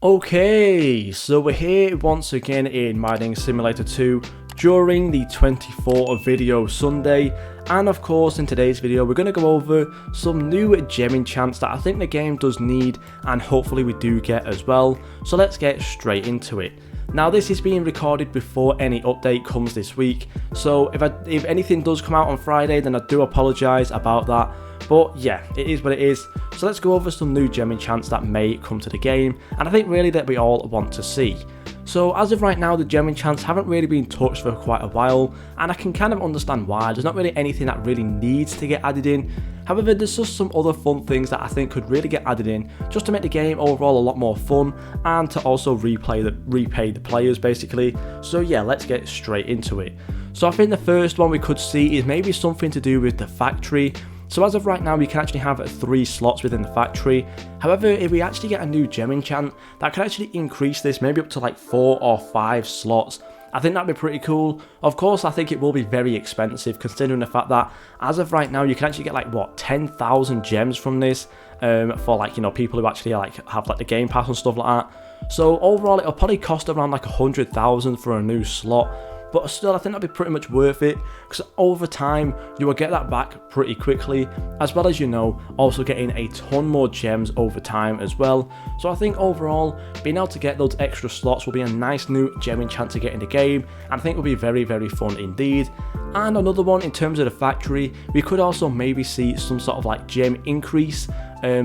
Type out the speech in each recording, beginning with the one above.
Okay, so we're here once again in Mining Simulator 2 during the 24th video Sunday, and of course in today's video we're going to go over some new gem enchants that I think the game does need and hopefully we do get as well. So let's get straight into it. Now this is being recorded before any update comes this week, so if anything does come out on Friday then I do apologise about that. But yeah, it is what it is. So let's go over some new gem enchants that may come to the game, and I think really that we all want to see. So as of right now, the gem enchants haven't really been touched for quite a while, and I can kind of understand why. There's not really anything that really needs to get added in. However, there's just some other fun things that I think could really get added in, just to make the game overall a lot more fun, and to also repay the players basically. So yeah, let's get straight into it. So I think the first one we could see is maybe something to do with the factory. So as of right now, we can actually have 3 slots within the factory. However, if we actually get a new gem enchant, that could actually increase this maybe up to like 4 or 5 slots. I think that'd be pretty cool. Of course, I think it will be very expensive considering the fact that as of right now, you can actually get like, what, 10,000 gems from this for like, you know, people who actually like have like the game pass and stuff like that. So overall, it'll probably cost around like 100,000 for a new slot. But still, I think that'd be pretty much worth it, because over time, you will get that back pretty quickly, as well as, you know, also getting a ton more gems over time as well. So I think overall, being able to get those extra slots will be a nice new gem enchant to get in the game, and I think will be very, very fun indeed. And another one in terms of the factory, we could also maybe see some sort of like gem increase,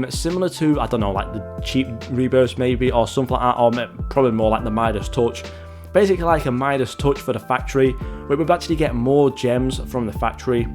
similar to, I don't know, like the cheap rebirths maybe, or something like that, or probably more like the Midas touch. Basically like a Midas touch for the factory, where we've actually get more gems from the factory.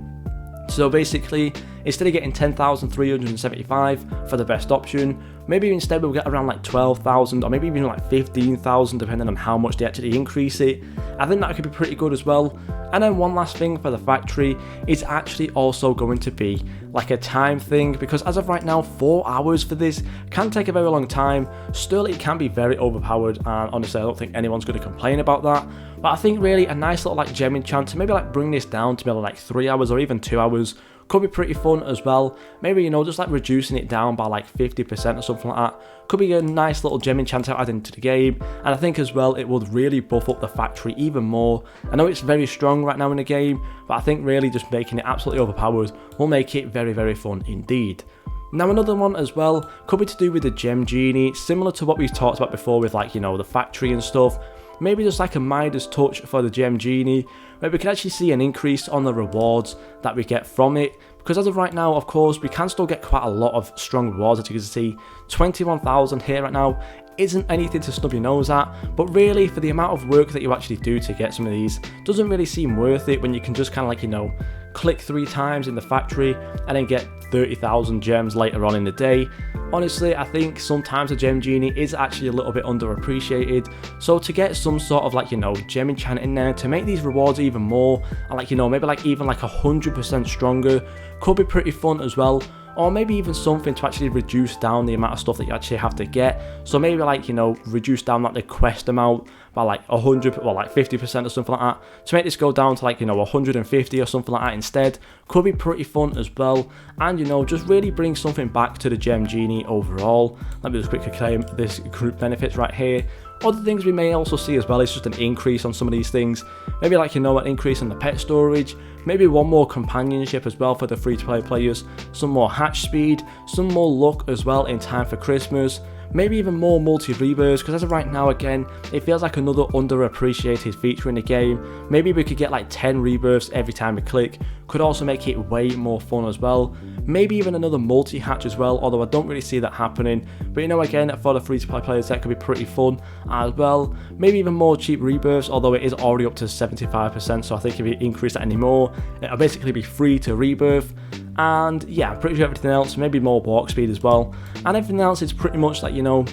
So basically, instead of getting 10,375 for the best option, maybe instead we'll get around like 12,000 or maybe even like 15,000 depending on how much they actually increase it. I think that could be pretty good as well. And then one last thing for the factory is actually also going to be like a time thing, because as of right now 4 hours for this can take a very long time. Still, it can be very overpowered, and honestly I don't think anyone's going to complain about that. But I think really a nice little like gem enchant to maybe like bring this down to maybe like 3 hours or even 2 hours could be pretty fun as well. Maybe, you know, just like reducing it down by like 50% or something like that could be a nice little gem enchant to add into the game. And I think as well it would really buff up the factory even more. I know it's very strong right now in the game, but I think really just making it absolutely overpowered will make it very, very fun indeed. Now another one as well could be to do with the gem genie, similar to what we've talked about before with like, you know, the factory and stuff. Maybe just like a Midas touch for the gem genie, where we can actually see an increase on the rewards that we get from it. Because as of right now, of course, we can still get quite a lot of strong rewards, as you can see. 21,000 here right now isn't anything to snub your nose at, but really for the amount of work that you actually do to get some of these, doesn't really seem worth it when you can just kind of like, you know, click 3 times in the factory and then get 30,000 gems later on in the day. Honestly, I think sometimes a gem genie is actually a little bit underappreciated, so to get some sort of like, you know, gem enchant in there to make these rewards even more, and like, you know, maybe like even like 100% stronger could be pretty fun as well. Or maybe even something to actually reduce down the amount of stuff that you actually have to get. So maybe like, you know, reduce down like the quest amount by like 100 or like 50% or something like that, to make this go down to like, you know, 150 or something like that instead. Could be pretty fun as well, and, you know, just really bring something back to the gem genie overall. Let me just quickly claim this group benefits right here. Other things we may also see as well is just an increase on some of these things. Maybe like, you know, an increase in the pet storage, maybe one more companionship as well for the free-to-play players, some more hatch speed, some more luck as well in time for Christmas, maybe even more multi-rebirths, because as of right now, again, it feels like another underappreciated feature in the game. Maybe we could get like 10 rebirths every time we click, could also make it way more fun as well. Maybe even another multi-hatch as well, although I don't really see that happening. But, you know, again, for the free-to-play players, that could be pretty fun as well. Maybe even more cheap rebirths, although it is already up to 75%, so I think if you increase that anymore, it'll basically be free to rebirth. And yeah, I'm pretty sure everything else, maybe more walk speed as well. And everything else is pretty much like, you know,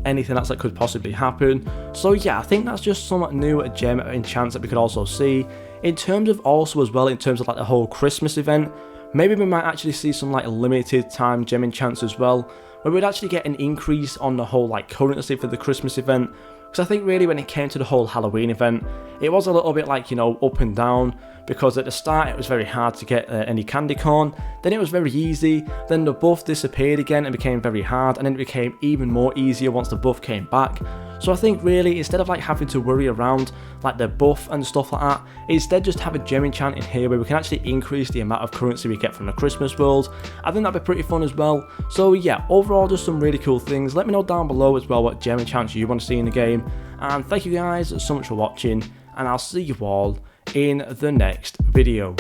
anything else that could possibly happen. So yeah, I think that's just some new gem enchants that we could also see. In terms of also as well, in terms of like the whole Christmas event, maybe we might actually see some like limited time gem enchants as well, where we'd actually get an increase on the whole like currency for the Christmas event. Because I think really when it came to the whole Halloween event, it was a little bit like, you know, up and down, because at the start it was very hard to get any candy corn, then it was very easy, then the buff disappeared again and became very hard, and then it became even more easier once the buff came back. So I think really, instead of like having to worry around like the buff and stuff like that, instead just have a gem enchant in here where we can actually increase the amount of currency we get from the Christmas world. I think that'd be pretty fun as well. So yeah, overall just some really cool things. Let me know down below as well what gem enchants you want to see in the game. And thank you guys so much for watching, and I'll see you all in the next video.